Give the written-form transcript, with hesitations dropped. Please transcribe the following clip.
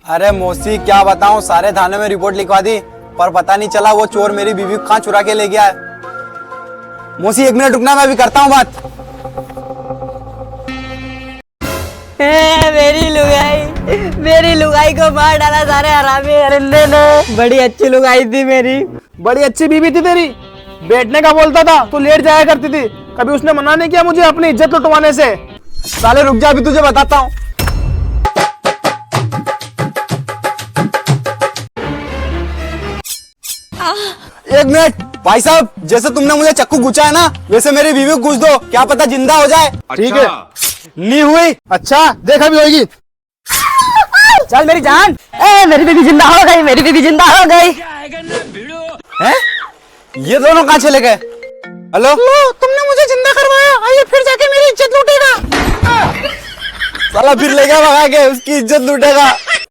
अरे मौसी क्या बताऊं, सारे थाने में रिपोर्ट लिखवा दी पर पता नहीं चला वो चोर मेरी बीवी को कहाँ चुरा के ले गया है। मौसी 1 मिनट रुकना, मैं अभी करता हूँ बात। मेरी लुगाई को मार डाला सारे हरामी अरिंदे ने। बड़ी अच्छी लुगाई थी मेरी, बड़ी अच्छी बीवी थी तेरी। बैठने का बोलता था तो लेट जाया करती थी, कभी उसने मना नहीं किया मुझे अपनी इज्जत लुटवाने से। साले रुक जा, अभी तुझे बताता हूँ। एक मिनट भाई साहब, जैसे तुमने मुझे चक्कू घुचा है ना, वैसे मेरी बीवी को घुस दो, क्या पता जिंदा हो जाए। ठीक है, नहीं हुई। अच्छा देखा भी होगी। चल मेरी जान। मेरी बीबी जिंदा हो गई, मेरी बीबी जिंदा हो गई। हैं? ये दोनों कहाँ चले गए? हेलो, तुमने मुझे जिंदा करवाया, आइए फिर जाके मेरी इज्जत लूटेगा। साला फिर ले गया भगा के, उसकी इज्जत लूटेगा।